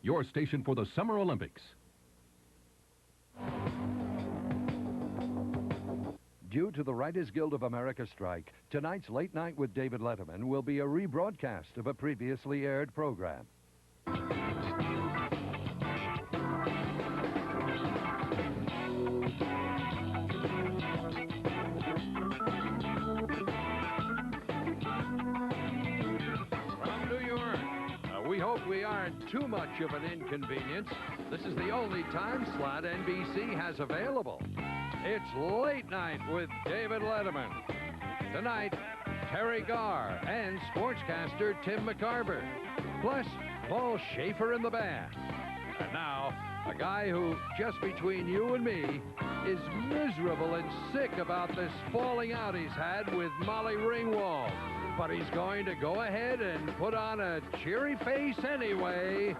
Your station for the Summer Olympics. Due to the Writers Guild of America strike, tonight's Late Night with David Letterman will be a rebroadcast of a previously aired program. From New York, we hope we aren't too much of an inconvenience. This is the only time slot NBC has available. It's Late Night with David Letterman. Tonight, Terry Garr and sportscaster Tim McCarver. Plus, Paul Schaefer in the band. And now, a guy who, just between you and me, is miserable and sick about this falling out he's had with Molly Ringwald. But he's going to go ahead and put on a cheery face anyway.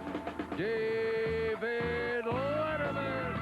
David Letterman.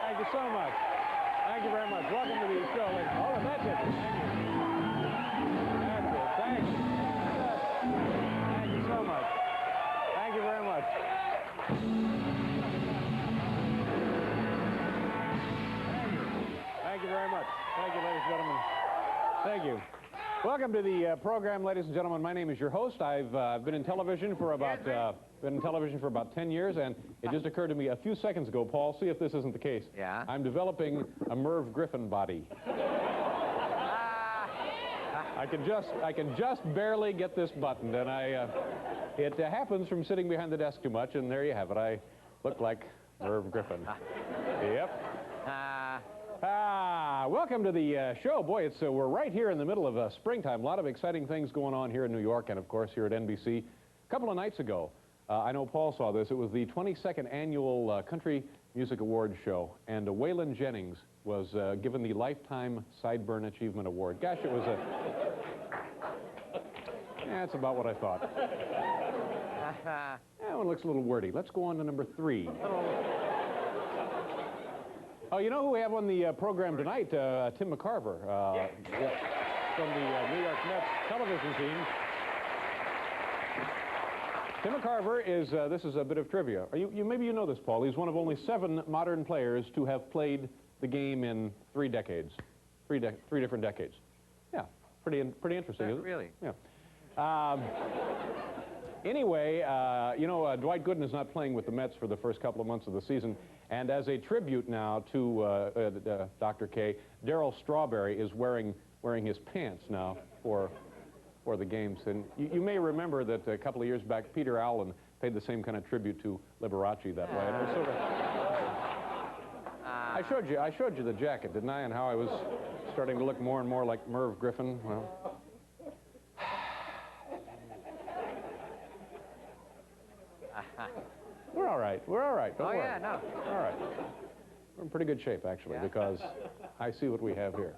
Thank you so much. Thank you very much. Welcome to the show. Oh, that's it. Thank you. That's it. Thank you. Thank you so much. Thank you very much. Thank you very much. Thank you, ladies and gentlemen. Thank you. Welcome to the program, ladies and gentlemen. My name is your host. I've been in television for about 10 years, and it just occurred to me a few seconds ago, Paul, see if this isn't the case. Yeah? I'm developing a Merv Griffin body. I can just barely get this buttoned, and it happens from sitting behind the desk too much, and there you have it. I look like Merv Griffin. Yep. Welcome to the show. Boy, we're right here in the middle of springtime. A lot of exciting things going on here in New York and, of course, here at NBC. A couple of nights ago, I know Paul saw this. It was the 22nd Annual Country Music Awards show, and Waylon Jennings was given the Lifetime Sideburn Achievement Award. Gosh, it was that's about what I thought. That one looks a little wordy. Let's go on to number 3. Oh, you know who we have on the program tonight? Tim McCarver, from the New York Mets television team. Tim McCarver is, this is a bit of trivia. Maybe you know this, Paul. He's one of only 7 modern players to have played the game in 3 decades. 3 different decades. Yeah, pretty interesting, isn't it? Really? Yeah. Anyway, Dwight Gooden is not playing with the Mets for the first couple of months of the season, and as a tribute now to Dr. K, Darryl Strawberry is wearing his pants now for the games. And you may remember that a couple of years back, Peter Allen paid the same kind of tribute to Liberace that way. And it was sort of... I showed you the jacket, didn't I? And how I was starting to look more and more like Merv Griffin. Well... We're all right. We're all right. Don't worry. Yeah, no. All right. We're in pretty good shape, actually, because I see what we have here.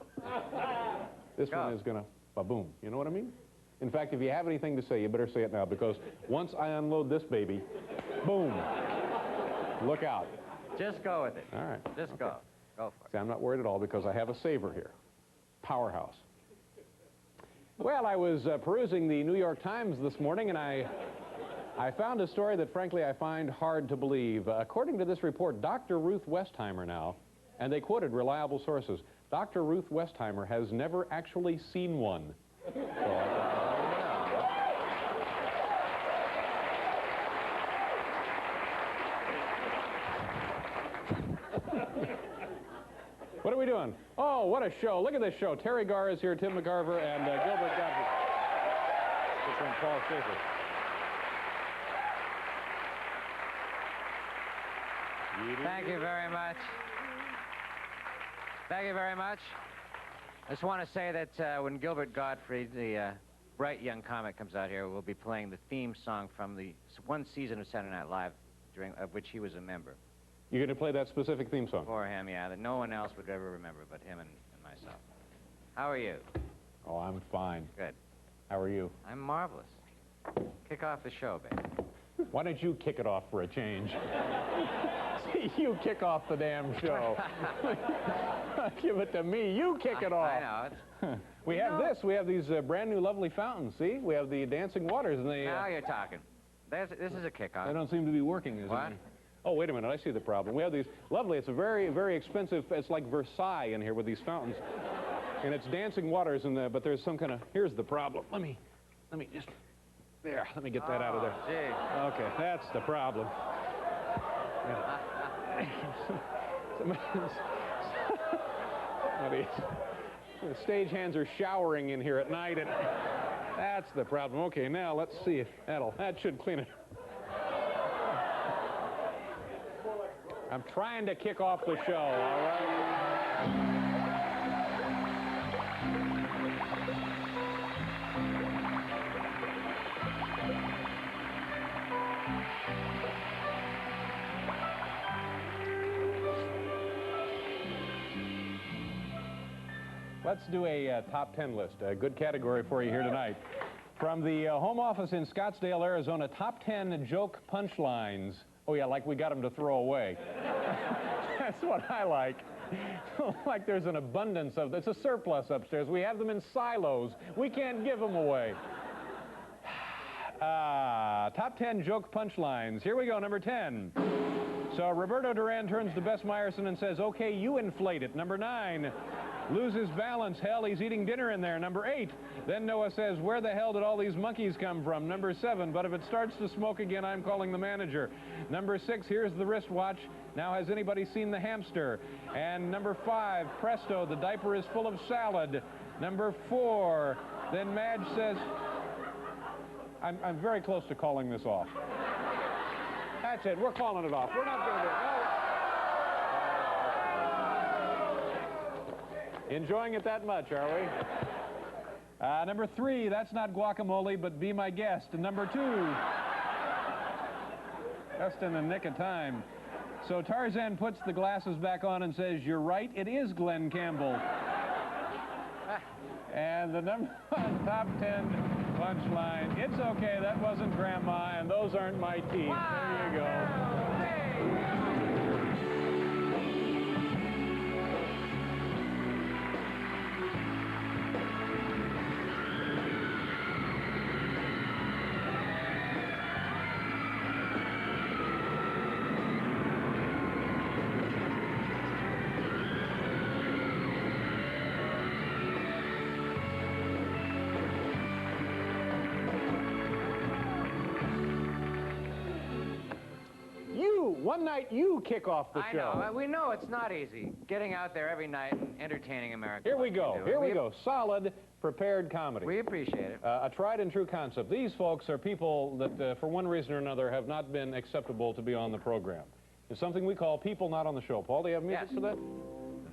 This one is going to ba-boom. You know what I mean? In fact, if you have anything to say, you better say it now, because once I unload this baby, boom. Look out. Just go with it. All right. Just go. Go for it. See, I'm not worried at all, because I have a saver here. Powerhouse. Well, I was perusing the New York Times this morning, and I found a story that, frankly, I find hard to believe. According to this report, Dr. Ruth Westheimer now, and they quoted reliable sources, Dr. Ruth Westheimer has never actually seen one. What are we doing? Oh, what a show. Look at this show. Terry Garr is here, Tim McCarver, and Gilbert Gottfried. From Paul Schaefer. Thank you very much. Thank you very much. I just want to say that when Gilbert Gottfried, the bright young comic, comes out here, we'll be playing the theme song from the one season of Saturday Night Live, of which he was a member. You're going to play that specific theme song? For him, yeah, that no one else would ever remember but him and myself. How are you? Oh, I'm fine. Good. How are you? I'm marvelous. Kick off the show, baby. Why don't you kick it off for a change? You kick off the damn show. Give it to me. You kick it off. I know. We have this. We have these brand new lovely fountains. See? We have the dancing waters. And they, Now you're talking. This is a kickoff. they don't seem to be working, is What? it? Oh, wait a minute. I see the problem. We have these lovely, it's a very, very expensive, it's like Versailles in here with these fountains. And it's dancing waters, but there's some kind of, here's the problem. Let me just, there, let me get that out of there. Gee. Okay, that's the problem. The stagehands are showering in here at night, and that's the problem. Okay, now let's see if that should clean it. I'm trying to kick off the show, all right? Let's do a top 10 list, a good category for you here tonight. From the home office in Scottsdale, Arizona, top 10 joke punchlines. Oh, yeah, like we got them to throw away. That's what I like. Like there's an abundance of, it's a surplus upstairs. We have them in silos. We can't give them away. Top 10 joke punchlines. Here we go, number 10. So Roberto Duran turns to Bess Meyerson and says, okay, you inflate it. Number 9. Loses balance. Hell, he's eating dinner in there. Number 8. Then Noah says, where the hell did all these monkeys come from? Number 7. But if it starts to smoke again, I'm calling the manager. Number 6. Here's the wristwatch. Now, has anybody seen the hamster? And number 5. Presto, the diaper is full of salad. Number 4. Then Madge says, I'm very close to calling this off. That's it. We're calling it off. We're not going to do it. No. Enjoying it that much, are we? Number 3, that's not guacamole, but be my guest. And number 2, just in the nick of time. So Tarzan puts the glasses back on and says, you're right, it is Glenn Campbell. And the number 1 top 10 punchline, it's okay, that wasn't Grandma, and those aren't my teeth. There you go. One night you kick off the show. I know. We know it's not easy getting out there every night and entertaining America. Here we go. Here we go. Solid, prepared comedy. We appreciate it. A tried and true concept. These folks are people that, for one reason or another, have not been acceptable to be on the program. It's something we call people not on the show. Paul, do you have music for that?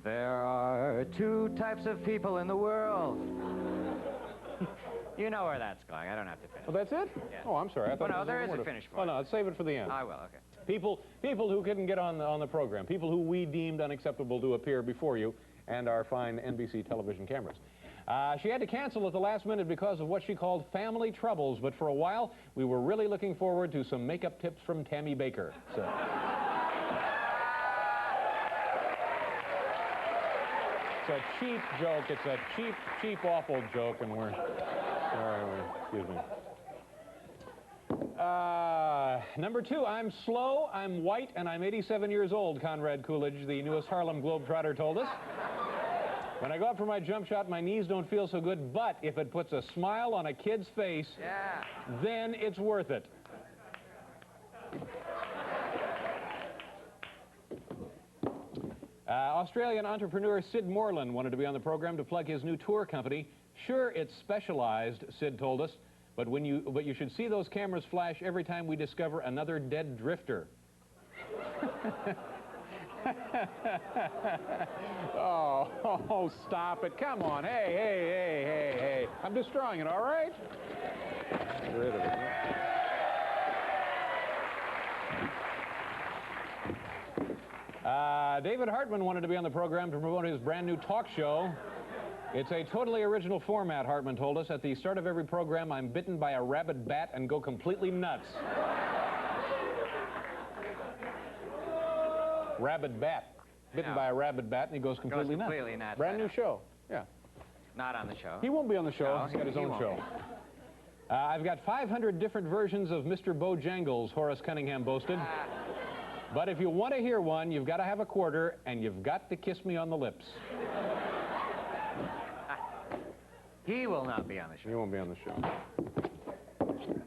There are 2 types of people in the world. You know where that's going. I don't have to finish. Oh, that's it? Yeah. Oh, I'm sorry. I thought no, there is a a finish for it. Oh, it. no, let's save it for the end. I will, okay. People who couldn't get on the program, people who we deemed unacceptable to appear before you and our fine NBC television cameras. She had to cancel at the last minute because of what she called family troubles, but for a while, we were really looking forward to some makeup tips from Tammy Baker. So. It's a cheap joke. It's a cheap, awful joke, and we're... excuse me. Number 2, I'm slow, I'm white, and I'm 87 years old, Conrad Coolidge, the newest Harlem Globetrotter, told us. When I go up for my jump shot, my knees don't feel so good, but if it puts a smile on a kid's face, then it's worth it. Australian entrepreneur Sid Moreland wanted to be on the program to plug his new tour company. Sure, it's specialized, Sid told us, but you should see those cameras flash every time we discover another dead drifter. Oh, stop it. Come on. Hey. I'm destroying it, all right? Get rid of it. David Hartman wanted to be on the program to promote his brand new talk show. It's a totally original format, Hartman told us. At the start of every program, I'm bitten by a rabid bat and go completely nuts. Rabid bat. Bitten by a rabid bat, and he goes completely nuts. Brand new show. Yeah. Not on the show. He won't be on the show. No, He's got his own won't show. I've got 500 different versions of Mr. Bojangles, Horace Cunningham boasted. But if you want to hear one, you've got to have a quarter, and you've got to kiss me on the lips. He will not be on the show. He won't be on the show.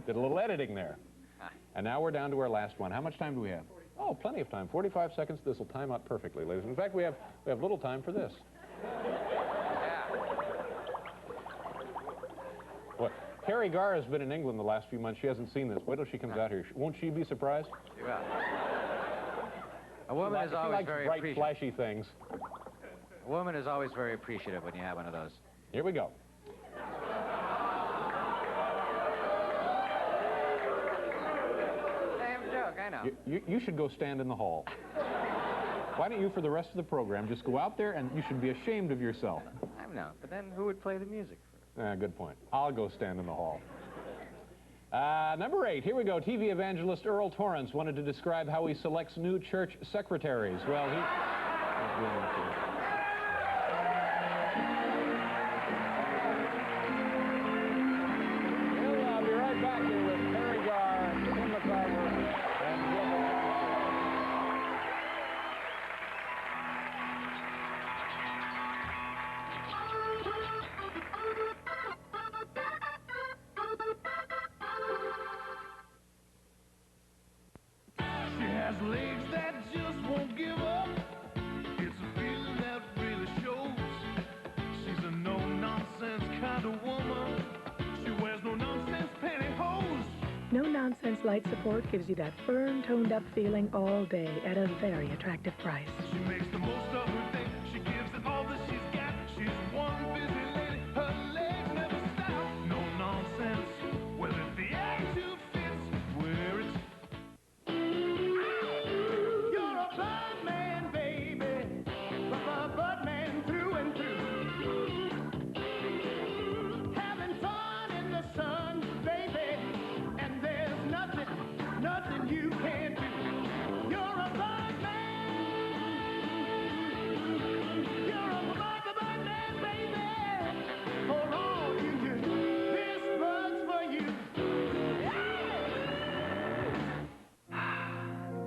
Did a little editing there. And now we're down to our last one. How much time do we have? Oh, plenty of time. 45 seconds. This will time out perfectly, ladies. In fact, we have little time for this. What? Terry Garr has been in England the last few months. She hasn't seen this. Wait till she comes out here. Won't she be surprised? She will. A woman is always very bright, appreciative. flashy things. A woman is always very appreciative when you have one of those. Here we go. Same joke, I know. You should go stand in the hall. Why don't you, for the rest of the program, just go out there and you should be ashamed of yourself. I know, but then who would play the music? Good point. I'll go stand in the hall. Number 8, here we go. TV evangelist Earl Torrance wanted to describe how he selects new church secretaries. Well, he... We'll be right back here with Terry Garr, Tim McCarver, and Will. She has legs that just won't give up. It's a feeling that really shows. She's a no-nonsense kind of woman. She wears no-nonsense pantyhose. No-nonsense light support gives you that firm, toned-up feeling all day at a very attractive price. She makes the most of her day. She gives it all that she's got. She's one busy lady. Her legs never stop. No nonsense. Well, if the attitude fits, where it's... You're a bud man, baby. A bud man through and through. Having fun in the sun, baby. And there's nothing you can't do. You're a bud man. You're a bud man, baby. For all you do, this bud's for you.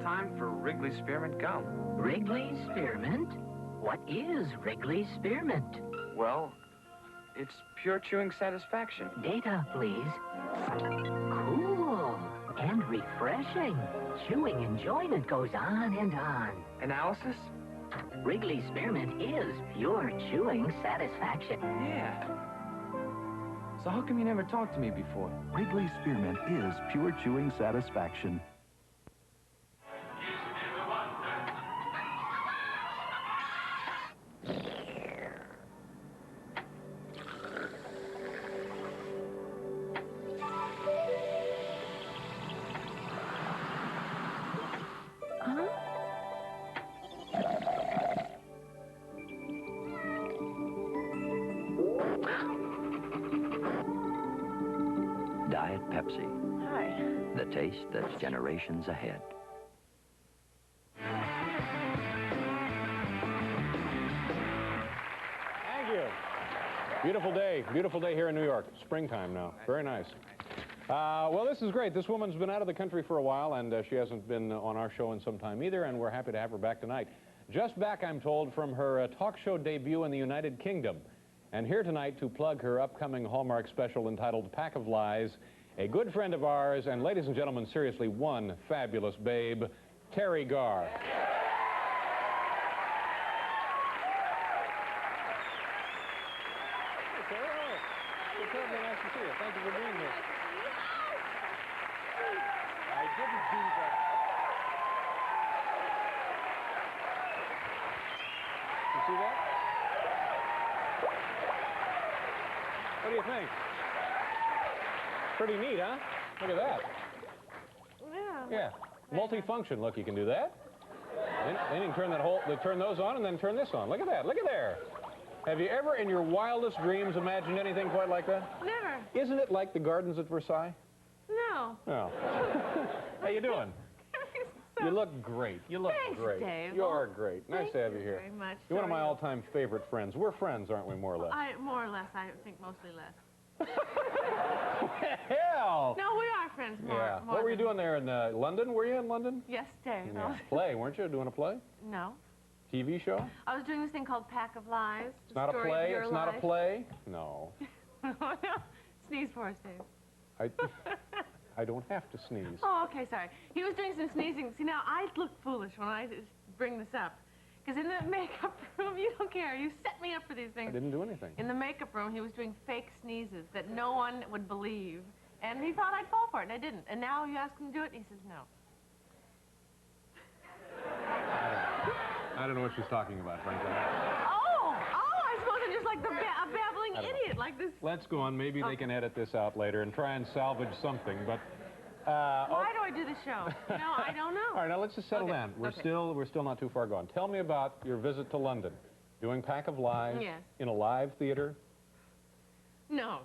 Time for Wrigley Spearmint Gum. Wrigley Spearmint? What is Wrigley Spearmint? Well, it's pure chewing satisfaction. Data, please. Cool and refreshing. Chewing enjoyment goes on and on. Analysis? Wrigley Spearmint is pure chewing satisfaction. Yeah. So how come you never talked to me before? Wrigley Spearmint is pure chewing satisfaction. Diet Pepsi. Hi. The taste that's generations ahead. Thank you. Beautiful day here in New York. Springtime now. Very nice. Well, this is great. This woman's been out of the country for a while, and she hasn't been on our show in some time either, and we're happy to have her back tonight. Just back, I'm told, from her talk show debut in the United Kingdom. And here tonight to plug her upcoming Hallmark special entitled Pack of Lies, a good friend of ours, and ladies and gentlemen, seriously, one fabulous babe, Terry Garr. It's terribly nice to see you. Thank you for being here. I didn't do that. see that? What do you think? Pretty neat, huh? Look at that. Yeah. Yeah. Multifunction. Look, you can do that. Then you can turn those on and then turn this on. Look at that. Look at there. Have you ever in your wildest dreams imagined anything quite like that? Never. Isn't it like the gardens at Versailles? No. No. How you doing? You look great. You look Thanks, great. Dave. You are great. Nice to have you here. Very much. You're one of my all-time favorite friends. We're friends, aren't we, more or less? More or less. I think mostly less. Hell! No, we are friends more. Yeah. More What were you than- doing there in London? Were you in London? Yes, Dave. Yeah. Play, weren't you? Doing a play? No. TV show? I was doing this thing called Pack of Lies. It's not a play? It's not a play? No. No. Sneeze for us, Dave. I don't have to sneeze. Oh, okay, sorry. He was doing some sneezing. See, now, I look foolish when I bring this up. Because in the makeup room, you don't care. You set me up for these things. I didn't do anything. In the makeup room, he was doing fake sneezes that no one would believe. And he thought I'd fall for it, and I didn't. And now you ask him to do it, and he says no. I don't know what she's talking about, frankly. Oh, I suppose I'm just like a babbling idiot like this. Let's go on. Maybe they can edit this out later and try and salvage something, but... Why do I do this show? No, I don't know. All right, now let's just settle down. We're still not too far gone. Tell me about your visit to London. Doing Pack of Lies Yes. in a live theater. No.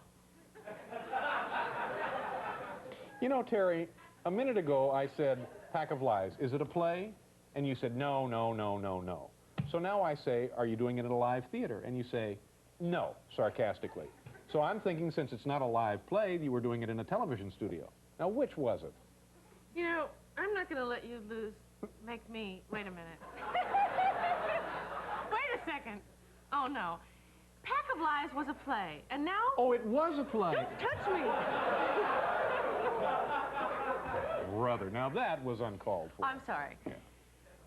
You know, Terry, a minute ago I said, Pack of Lies, is it a play? And you said, no, no, no, no, no. So now I say, are you doing it at a live theater? And you say, no, sarcastically. So I'm thinking, since it's not a live play, you were doing it in a television studio. Now, which was it? You know, I'm not going to let you make me... Wait a minute. Wait a second. Oh, no. Pack of Lies was a play, and now... Oh, it was a play. Don't touch me. Brother, now that was uncalled for. I'm sorry. Yeah.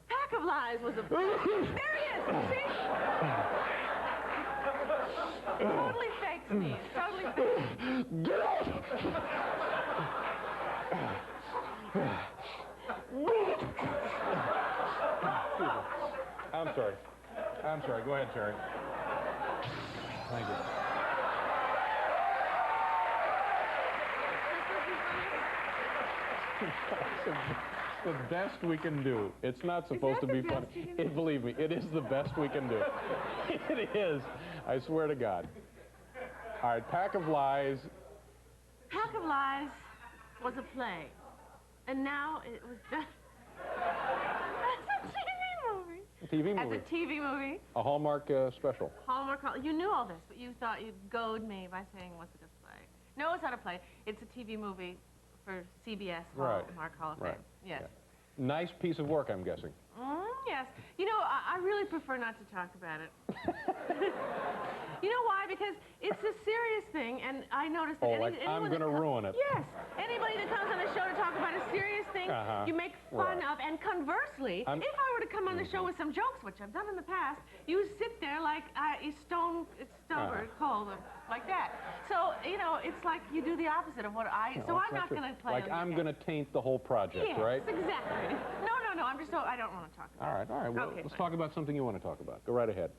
Pack of Lies was a play. There he is. See? Totally fake sneeze. Totally fake. Get out! I'm sorry. I'm sorry. Go ahead, Terry. Thank you. It's the best we can do. It's not supposed to be funny. Believe me, it is the best we can do. It is. I swear to God. All right, Pack of Lies. Pack of Lies was a play. And now it was just... As a TV movie. A TV movie. As a TV movie. A Hallmark special. Hallmark. You knew all this, but you thought you'd goad me by saying, what's it a play? No, it's not a play. It's a TV movie for CBS Hallmark Hall of Fame. Right. Yes. Yeah. Nice piece of work, I'm guessing. Yes. You know, I really prefer not to talk about it. You know why? Because it's a serious thing, and I noticed that I'm going to ruin it. Yes. Anybody that comes on the show to talk about a serious thing, you make fun of. And conversely, if I were to come on the show with some jokes, which I've done in the past, you sit there like it's stone cold, like that. So, you know, it's like you do the opposite of what I... So I'm not going to play... Like I'm going to taint the whole project, right? Yes, exactly. No, I'm just... I don't want to talk about it. All right. Well, okay, let's talk about something you want to talk about. Go right ahead.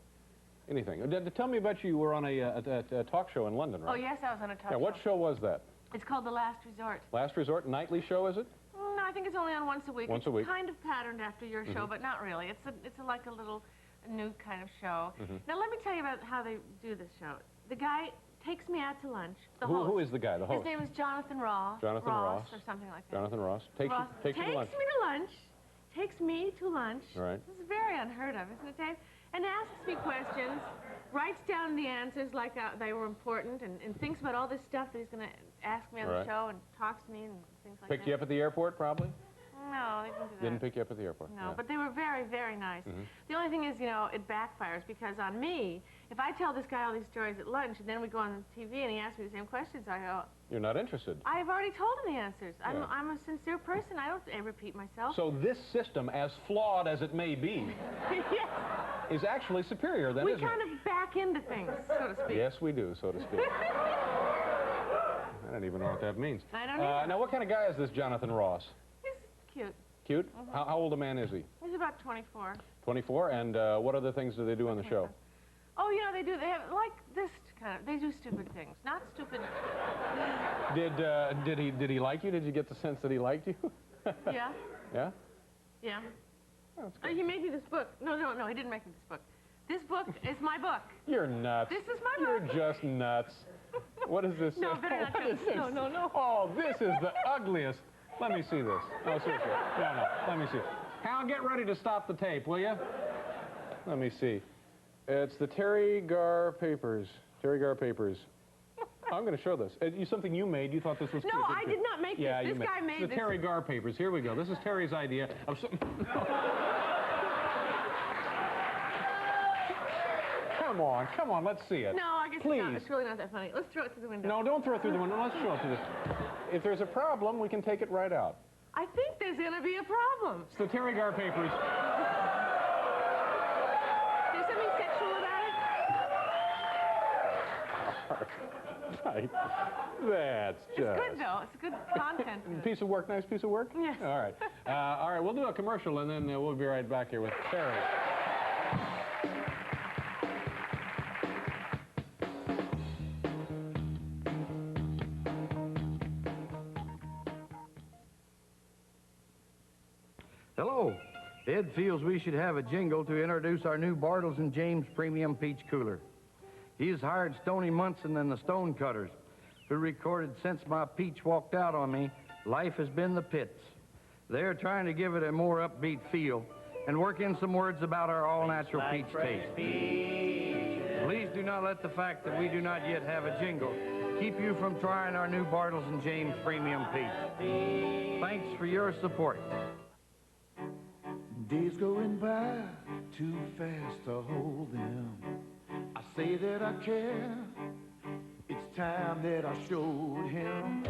Anything. Tell me about you were on a talk show in London, right? Oh, yes, I was on a talk show. What show was that? It's called The Last Resort. Last Resort? Nightly show, is it? No, I think it's only on once a week. Once a week. It's kind of patterned after your show, but not really. It's like a little new kind of show. Now, let me tell you about how they do this show. The guy takes me out to lunch. The host. Who is the guy, the host? His name is Jonathan Ross. Jonathan Ross. Or something like that. Jonathan Ross. Takes you to lunch. Takes me to lunch. Right. This is very unheard of, isn't it, Dave? And asks me questions, writes down the answers like they were important, and thinks about all this stuff that he's going to ask me on the show, and talks to me and things like that. Picked you up at the airport, probably? No, they didn't do that. Didn't pick you up at the airport? No, but they were very, very nice. The only thing is, you know, it backfires, because on me, if I tell this guy all these stories at lunch, and then we go on TV and he asks me the same questions, I go... You're not interested. I've already told him the answers. I'm a sincere person. I don't repeat myself. So this system, as flawed as it may be, yes, is actually superior, then, isn't it? We kind of back into things, so to speak. Yes, we do, so to speak. I don't even know what that means. I don't either. Now, what kind of guy is this Jonathan Ross? He's cute. Cute? How old a man is he? He's about 24. 24? And what other things do they do on the show? Oh, you know, they have, like this kind of, they do stupid things. Not stupid. Did he like you? Did you get the sense that he liked you? Yeah. Yeah? Yeah. Oh, that's good. He made me this book. No, he didn't make me this book. This book is my book. You're nuts. This is my book. You're just nuts. What is this? No, better not do this. No. Oh, this is the ugliest. Let me see this. No, seriously. No. Let me see. Hal, get ready to stop the tape, will you? Let me see. It's the Terry Garr Papers. Terry Garr Papers. I'm going to show this. It's something you made. You thought this was... No, I did not make this. This guy made this. The Terry Garr Papers. Here we go. This is Terry's idea of something... Come on, let's see it. No, I guess Please. It's really not that funny. Let's throw it through the window. No, don't throw it through the window. Let's show it to this. If there's a problem, we can take it right out. I think there's going to be a problem. It's the Terry Garr Papers. There's something sexual about it? Right. That's just... It's good, though. It's good content. Piece of work, nice piece of work? Yes. All right. All right, we'll do a commercial, and then we'll be right back here with Terry. Hello. Ed feels we should have a jingle to introduce our new Bartles and James Premium Peach Cooler. He has hired Stony Munson and the Stone Cutters, who recorded "Since My Peach Walked Out on Me, Life Has Been the Pits." They're trying to give it a more upbeat feel and work in some words about our all-natural peach taste. Please do not let the fact that we do not yet have a jingle keep you from trying our new Bartles and James Premium Peach. Thanks for your support. Days going by too fast to hold them. I say that I care. It's time that I showed him.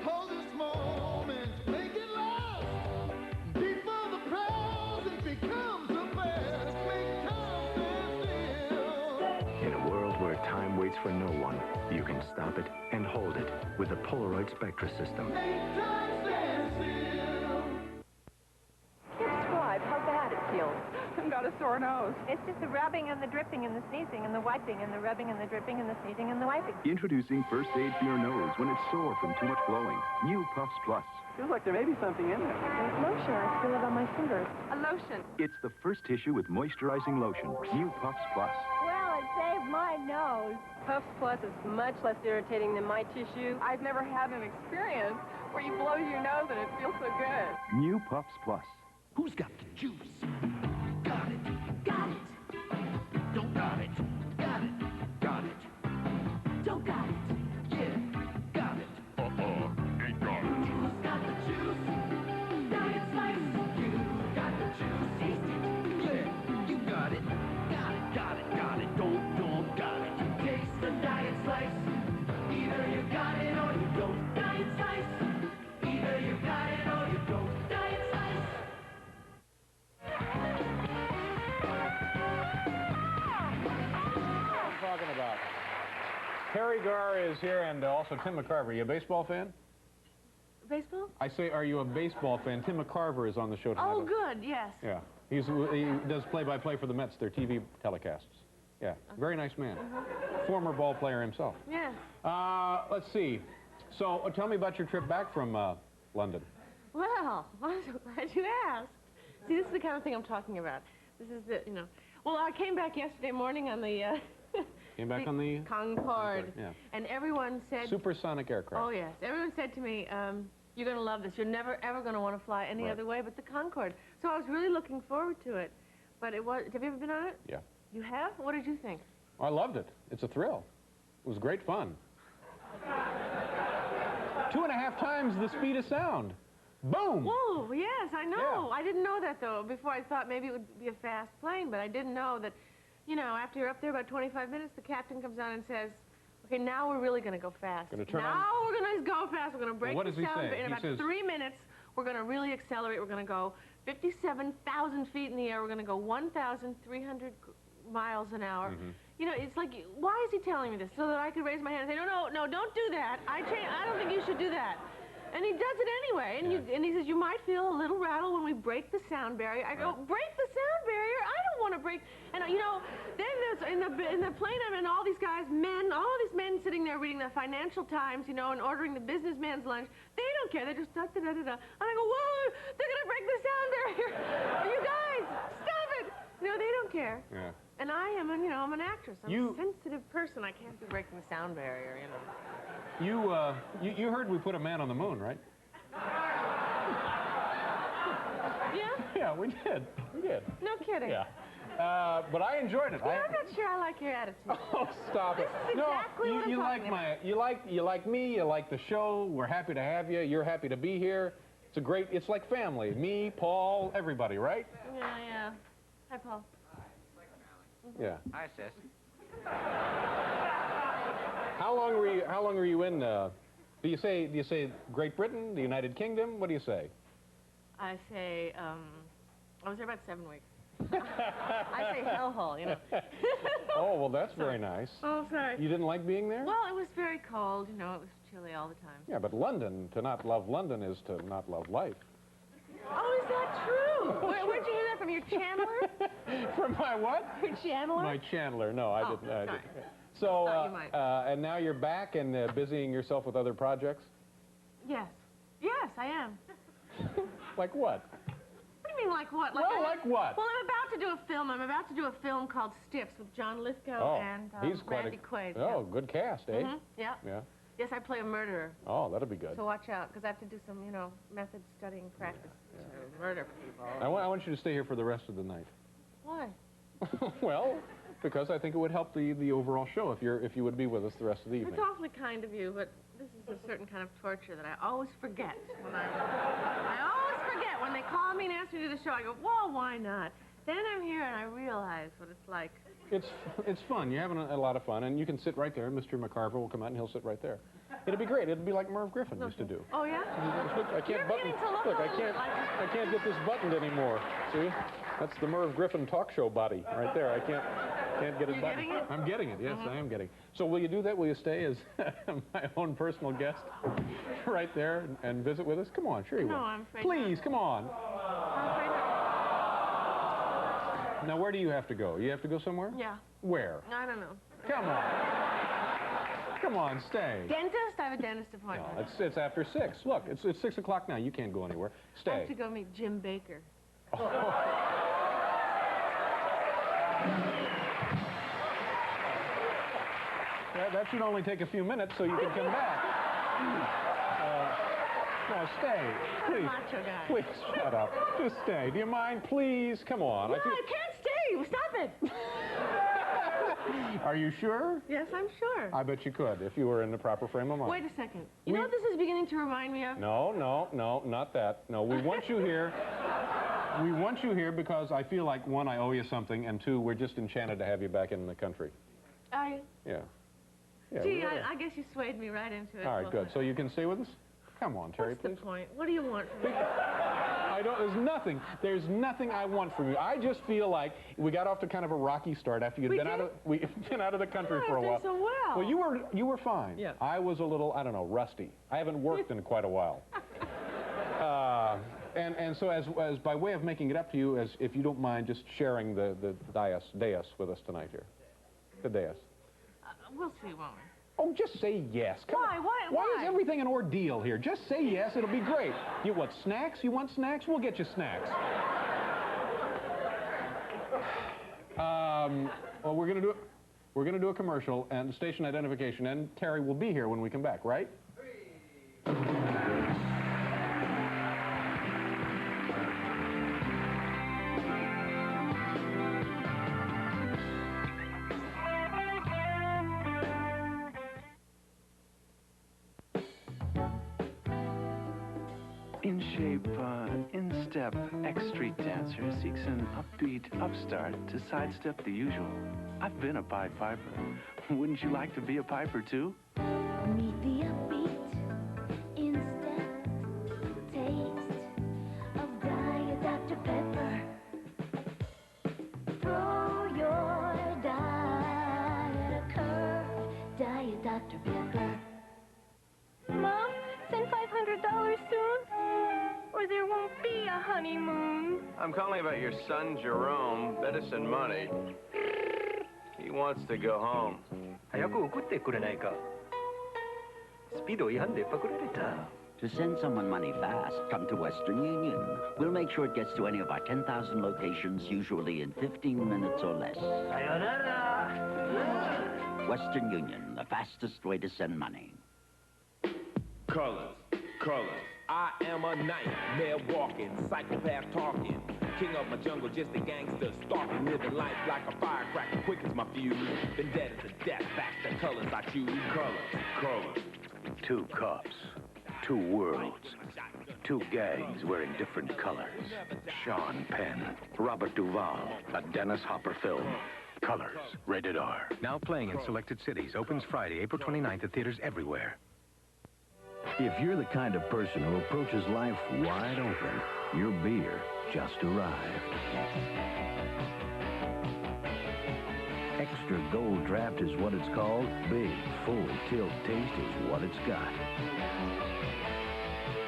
Hold this moment, make it last. Before the present becomes the past. Make time stand still. In a world where time waits for no one, you can stop it and hold it with the Polaroid Spectra system. Make time stand still. Describe how bad it feels. I've got a sore nose. It's just the rubbing and the dripping and the sneezing and the wiping and the rubbing and the dripping and the sneezing and the wiping. Introducing first aid for your nose when it's sore from too much blowing. New Puffs Plus. Feels like there may be something in there. There's lotion. I feel it on my fingers. A lotion. It's the first tissue with moisturizing lotion. New Puffs Plus. Well, it saved my nose. Puffs Plus is much less irritating than my tissue. I've never had an experience where you blow your nose and it feels so good. New Puffs Plus. Who's got the juice? Got it. Got it. Don't got it. Got it. Got it. Don't got it. Yeah. Got it. Ain't got it. Who's got the juice? Diet Slice. You got the juice. Taste it. Yeah. You got it. Got it. Got it. Got it. Don't got it. Taste the Diet Slice. Either you got it or you don't. Diet Slice. Either you got it or you don't. Diet Slice. Talking about. Terry Garr is here, and also Tim McCarver. Are you a baseball fan? Baseball? I say, are you a baseball fan? Tim McCarver is on the show tonight. Oh, good, yes. Yeah. He does play-by-play for the Mets, their TV telecasts. Yeah, very nice man. Former ball player himself. Yes. Let's see. So, tell me about your trip back from London. Well, I'm so glad you asked. See, this is the kind of thing I'm talking about. This is the, you know. Well, I came back yesterday morning on the... Came back on the... Concorde. Yeah. And everyone said... Supersonic aircraft. Oh, yes. Everyone said to me, you're going to love this. You're never, ever going to want to fly any other way but the Concorde. So I was really looking forward to it. But it was... Have you ever been on it? Yeah. You have? What did you think? I loved it. It's a thrill. It was great fun. 2.5 times the speed of sound. Boom! Whoa, yes, I know. Yeah. I didn't know that, though. Before I thought maybe it would be a fast plane, but I didn't know that, you know, after you're up there about 25 minutes, the captain comes on and says, okay, now we're really going to go fast. Gonna turn now on... we're going to go fast. We're going to break What the does he sound. say? In He about says... 3 minutes, we're going to really accelerate. We're going to go 57,000 feet in the air. We're going to go 1,300 miles an hour. Mm-hmm. You know, it's like, why is he telling me this? So that I could raise my hand and say, no, don't do that. I don't think you should do that. And he does it anyway. And, and he says, you might feel a little rattle when we break the sound barrier. I go, break the sound barrier? I don't want to break. And, you know, then there's in the plane I'm in, all these guys, men, all these men sitting there reading the Financial Times, you know, and ordering the businessman's lunch. They don't care. They're just da-da-da-da-da. And I go, whoa, they're going to break the sound barrier. You guys, stop it. No, they don't care. Yeah. And I am, you know, I'm an actress. I'm a sensitive person. I can't be breaking the sound barrier, you know. You heard we put a man on the moon, right? Yeah? Yeah, we did. We did. No kidding. Yeah. But I enjoyed it. Yeah, I'm not sure I like your attitude. Oh, stop it. This is exactly what I'm talking about. You like me, you like the show. We're happy to have you. You're happy to be here. It's like family. Me, Paul, everybody, right? Yeah, yeah. Hi, Paul. Yeah. Hi, sis. How long were you in? Do you say Great Britain, the United Kingdom? What do you say? I say I was there about 7 weeks. I say hellhole, you know. Oh, well, that's very nice. Oh, sorry. You didn't like being there? Well, it was very cold, you know. It was chilly all the time. Yeah, but London, to not love London is to not love life. Oh, is that true? Where'd you hear that from? Your channeler? From my what? Your channeler? My channeler. No, I didn't. Sorry. So, you might. and now you're back and busying yourself with other projects? Yes. Yes, I am. Like what? What do you mean, like what? Like what? Well, I'm about to do a film. I'm about to do a film called Stiffs with John Lithgow and Randy Quaid. Oh, good cast, eh? Yeah. Yeah. Yes, I play a murderer. Oh, that'll be good. So watch out, because I have to do some, you know, method studying practice to murder people. I want you to stay here for the rest of the night. Why? Well, because I think it would help the overall show if you would be with us the rest of the evening. That's awfully kind of you, but this is a certain kind of torture that I always forget. I always forget when they call me and ask me to do the show. I go, well, why not? Then I'm here and I realize what it's like. It's fun. You're having a lot of fun, and you can sit right there. Mr. McCarver will come out and he'll sit right there. It'll be great. It'll be like Merv Griffin used to do. Oh yeah? Look, I can't button. Look, I can't get this buttoned anymore. See? That's the Merv Griffin talk show body right there. I can't get it buttoned. Getting it? I'm getting it. Yes, I am getting it. So will you do that? Will you stay as my own personal guest right there and visit with us? Come on, sure you will. No, I'm afraid Please, not. come on. I'm afraid not. Now, where do you have to go? You have to go somewhere? Yeah. Where? I don't know. Come on. Come on, stay. Dentist? I have a dentist appointment. No, it's after 6. Look, it's 6 o'clock now. You can't go anywhere. Stay. I have to go meet Jim Baker. That should only take a few minutes so you can come back. No, stay. Please. Macho guy. Please, shut up. Just stay. Do you mind? Please, come on. No, I can't stay. Stop it. Are you sure? Yes, I'm sure. I bet you could if you were in the proper frame of mind. Wait a second. You know what this is beginning to remind me of? No, not that. No, we want you here. We want you here because I feel like, one, I owe you something, and two, we're just enchanted to have you back in the country. Are you? Yeah. Gee, I guess you swayed me right into it. All right, good. So you can stay with us? Come on, Terry, please. What's the point? What do you want from me? There's nothing I want from you. I just feel like we got off to kind of a rocky start after you'd been out of the country for a while. So well. Well, you were fine. Yeah. I was a little, I don't know, rusty. I haven't worked in quite a while. And so as by way of making it up to you, as if you don't mind just sharing the dais with us tonight here. The dais. We'll see, won't we? Oh, just say yes. Come on. Why is everything an ordeal here? Just say yes. It'll be great. You want snacks? You want snacks? We'll get you snacks. Well, we're gonna do a commercial and station identification, and Terry will be here when we come back, right? In shape, in step, X-Street dancer seeks an upbeat upstart to sidestep the usual. I've been a Pied Piper. Wouldn't you like to be a Piper, too? Meet the upbeat, in step, taste of Diet Dr. Pepper. Throw your diet a curve, Diet Dr. Pepper. Mom, send $500 I'm calling about your son, Jerome. Bet us some money. He wants to go home. 早く送ってくれないか。スピード違反でパクられた。 To send someone money fast, come to Western Union. We'll make sure it gets to any of our 10,000 locations, usually in 15 minutes or less. Western Union, the fastest way to send money. Colors, colors. I am a nightmare walking, psychopath talking. King of my jungle, just a gangster, stalking, living life like a firecracker. Quick as my fuse, vendetta to death, back the colors I choose. Colors, colors. Two cops, two worlds, two gangs wearing different colors. Sean Penn, Robert Duvall, a Dennis Hopper film. Colors, rated R. Now playing in selected cities. Opens Friday, April 29th at theaters everywhere. If you're the kind of person who approaches life wide open, your beer just arrived. Extra Gold Draft is what it's called. Big, full tilt taste is what it's got.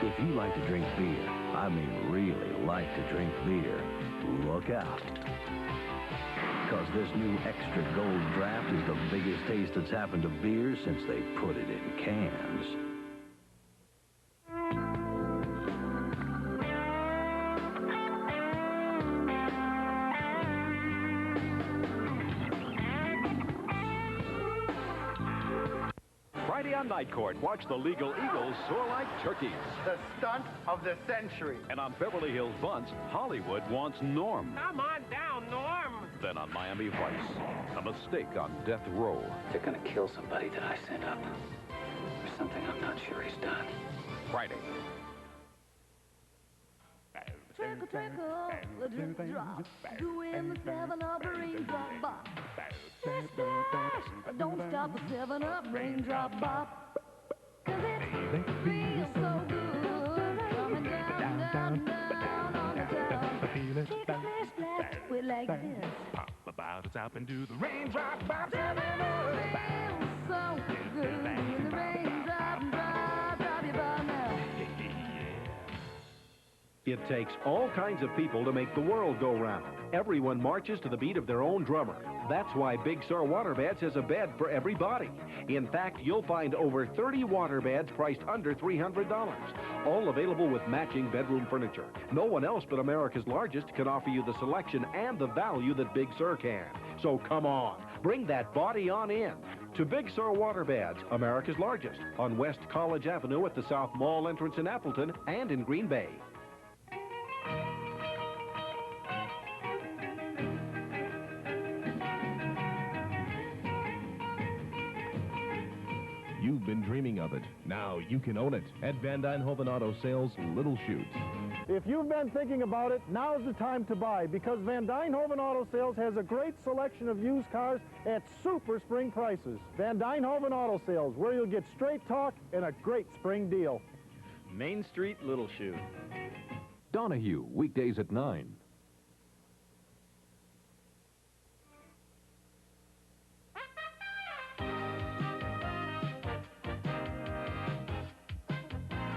If you like to drink beer, I mean really like to drink beer, look out. Because this new Extra Gold Draft is the biggest taste that's happened to beer since they put it in cans. Friday on Night Court, watch the Legal Eagles soar like turkeys. The stunt of the century. And on Beverly Hills Bunts, Hollywood wants Norm. Come on down, Norm. Then on Miami Vice, a mistake on death row. They're gonna kill somebody that I sent up. There's something I'm not sure he's done. Friday. Trickle, trickle, a drip drop, doing the 7-Up raindrop bop. Splash, splash, don't stop the 7-Up raindrop bop. 'Cause it feels so good, coming down, down, down on the top. Splash, splash, we're like this. Pop about us up and do the raindrop bop. 7-Up feels so good, in the raindrop drop, drop your bottom now. It takes all kinds of people to make the world go round. Everyone marches to the beat of their own drummer. That's why Big Sur Waterbeds has a bed for every body. In fact, you'll find over 30 waterbeds priced under $300. All available with matching bedroom furniture. No one else but America's Largest can offer you the selection and the value that Big Sur can. So come on, bring that body on in to Big Sur Waterbeds, America's Largest, on West College Avenue at the South Mall entrance in Appleton and in Green Bay. You've been dreaming of it. Now you can own it at Van Dynehoven Auto Sales Little Chute. If you've been thinking about it, now's the time to buy because Van Dynehoven Auto Sales has a great selection of used cars at super spring prices. Van Dynehoven Auto Sales, where you'll get straight talk and a great spring deal. Main Street, Little Chute. Donahue, weekdays at 9.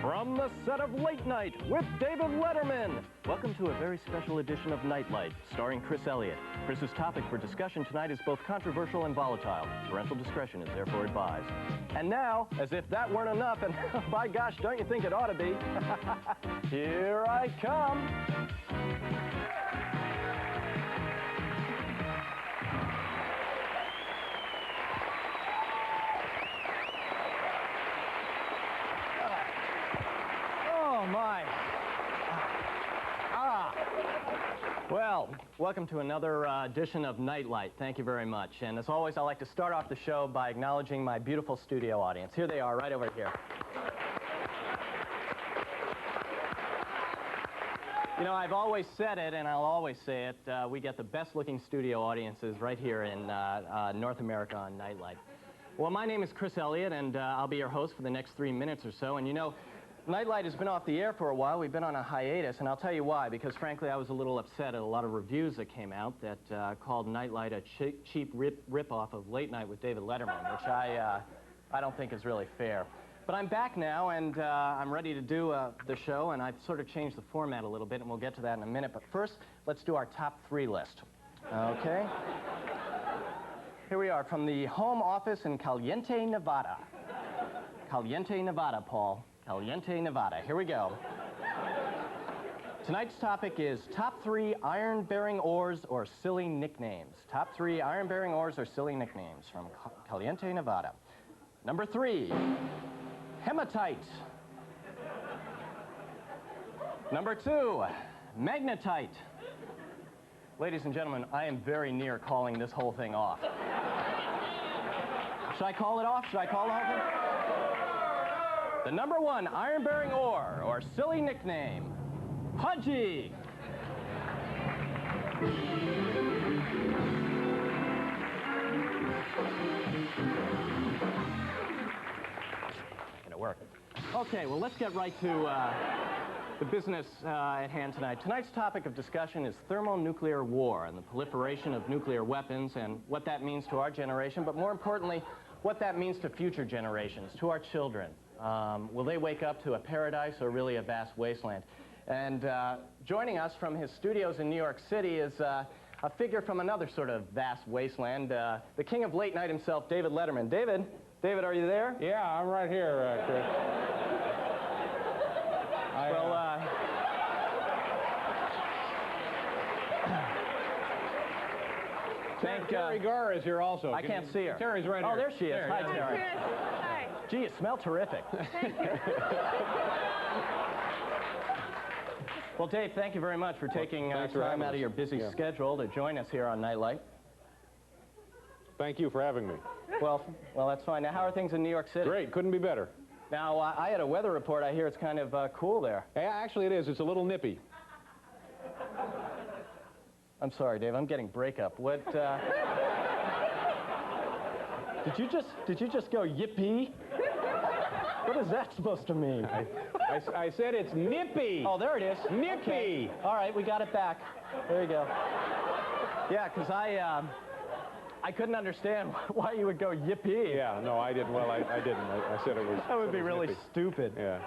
From the set of Late Night with David Letterman. Welcome to a very special edition of Nightlight, starring Chris Elliott. Chris's topic for discussion tonight is both controversial and volatile. Parental discretion is therefore advised. And now, as if that weren't enough, and by gosh, don't you think it ought to be? Here I come. Oh, my. Well, welcome to another edition of Nightlight. Thank you very much. And as always, I like to start off the show by acknowledging my beautiful studio audience. Here they are, right over here. You know, I've always said it, and I'll always say it, we get the best-looking studio audiences right here in North America on Nightlight. Well, my name is Chris Elliott, and I'll be your host for the next 3 minutes or so. And you know, Nightlight has been off the air for a while. We've been on a hiatus, and I'll tell you why. Because, frankly, I was a little upset at a lot of reviews that came out that called Nightlight a cheap rip-off of Late Night with David Letterman, which I don't think is really fair. But I'm back now, and I'm ready to do the show, and I've sort of changed the format a little bit, and we'll get to that in a minute. But first, let's do our top 3 list. Okay? Here we are from the home office in Caliente, Nevada. Caliente, Nevada, Paul. Caliente, Nevada. Here we go. Tonight's topic is top 3 iron-bearing ores or silly nicknames. Top 3 iron-bearing ores or silly nicknames from Caliente, Nevada. Number 3, hematite. Number 2, magnetite. Ladies and gentlemen, I am very near calling this whole thing off. Should I call it off? Should I call the whole thing? The number 1 iron-bearing ore or silly nickname, Pudgy. Gonna work. Okay, well, let's get right to the business at hand tonight. Tonight's topic of discussion is thermonuclear war and the proliferation of nuclear weapons and what that means to our generation, but more importantly, what that means to future generations, to our children. Will they wake up to a paradise or really a vast wasteland? And joining us from his studios in New York City is a figure from another sort of vast wasteland, the king of late night himself, David Letterman. David, are you there? Yeah, I'm right here, Chris. Terry Garr is here also. I can't see her. Terry's right here. Oh, there she is. Hi, Hi, Terry. Chris. Hi. Gee, you smell terrific. Thank you. Well, Dave, thank you very much for taking time out of your busy schedule to join us here on Nightlight. Thank you for having me. Well, that's fine. Now, how are things in New York City? Great. Couldn't be better. Now, I had a weather report. I hear it's kind of cool there. Yeah, actually, it is. It's a little nippy. I'm sorry, Dave. I'm getting breakup. What? Did you just go yippee? What is that supposed to mean? I said it's nippy. Oh, there it is. Nippy. Okay. All right, we got it back. There you go. Yeah, because I couldn't understand why you would go yippee. Yeah, no, I didn't. Well, I didn't. I said it was. That would be really nippy. stupid. Yeah.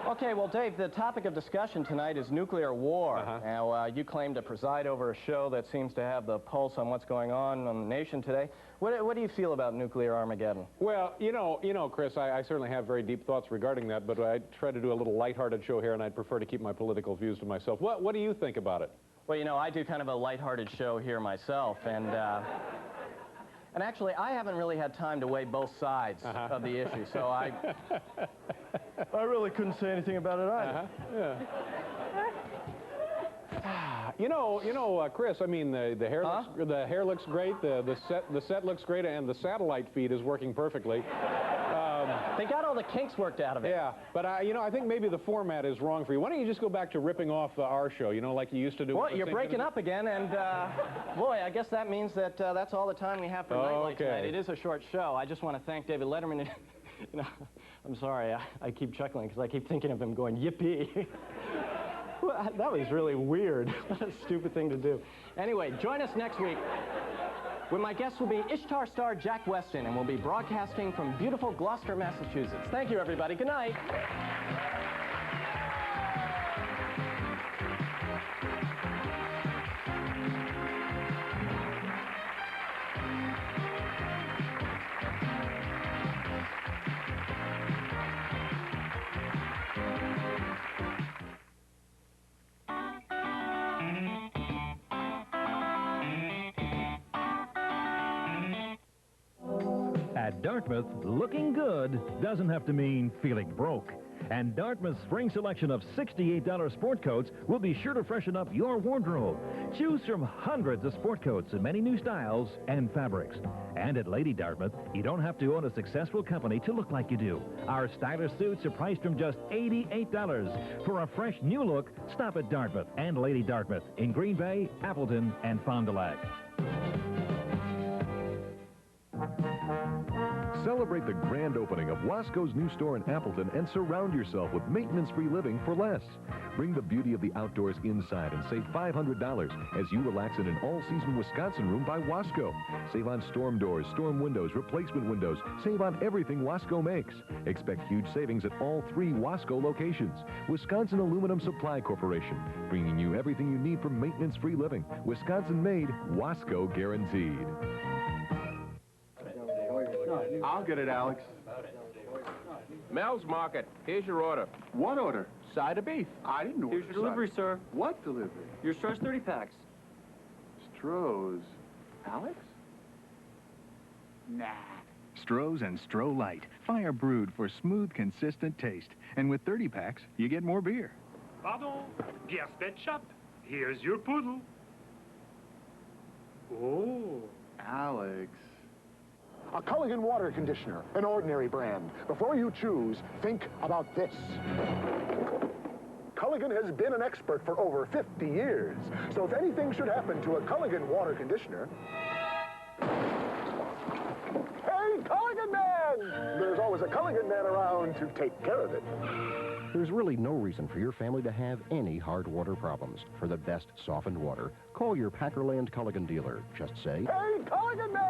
Okay, well, Dave, the topic of discussion tonight is nuclear war. Now, you claim to preside over a show that seems to have the pulse on what's going on in the nation today. What do you feel about nuclear Armageddon? Well, you know, Chris, I certainly have very deep thoughts regarding that, but I try to do a little lighthearted show here, and I'd prefer to keep my political views to myself. What do you think about it? Well, you know, I do kind of a lighthearted show here myself, and actually, I haven't really had time to weigh both sides of the issue, so I really couldn't say anything about it either. Yeah. You know, Chris. I mean, the hair looks great. The set looks great, and the satellite feed is working perfectly. They got all the kinks worked out of it. Yeah, but I think maybe the format is wrong for you. Why don't you just go back to ripping off our show? You know, like you used to do. Well, you're breaking up again, and boy, I guess that means that that's all the time we have for Nightlight tonight. It is a short show. I just want to thank David Letterman. You know, I'm sorry, I keep chuckling because I keep thinking of him going yippee. Well, that was really weird. What a stupid thing to do. Anyway, join us next week when my guest will be Ishtar star Jack Weston, and we'll be broadcasting from beautiful Gloucester, Massachusetts. Thank you, everybody. Good night. At Dartmouth, looking good doesn't have to mean feeling broke. And Dartmouth's spring selection of $68 sport coats will be sure to freshen up your wardrobe. Choose from hundreds of sport coats in many new styles and fabrics. And at Lady Dartmouth, you don't have to own a successful company to look like you do. Our stylish suits are priced from just $88. For a fresh new look, stop at Dartmouth and Lady Dartmouth in Green Bay, Appleton, and Fond du Lac. Celebrate the grand opening of Wasco's new store in Appleton and surround yourself with maintenance-free living for less. Bring the beauty of the outdoors inside and save $500 as you relax in an all-season Wisconsin room by Wasco. Save on storm doors, storm windows, replacement windows. Save on everything Wasco makes. Expect huge savings at all 3 Wasco locations. Wisconsin Aluminum Supply Corporation, bringing you everything you need for maintenance-free living. Wisconsin-made, Wasco guaranteed. I'll get it, Alex. Mel's Market. Here's your order. What order? Side of beef. I didn't order Here's your delivery, sir. What delivery? Your Stroh's 30 packs. Stroh's. Alex? Nah. Stroh's and Stroh Light. Fire brewed for smooth, consistent taste. And with 30 packs, you get more beer. Pardon? Guess that shop. Here's your poodle. Oh. Alex. A Culligan water conditioner, an ordinary brand. Before you choose, think about this. Culligan has been an expert for over 50 years. So if anything should happen to a Culligan water conditioner... Hey, Culligan man! There's always a Culligan man around to take care of it. There's really no reason for your family to have any hard water problems. For the best softened water, call your Packerland Culligan dealer. Just say, Hey, Culligan man!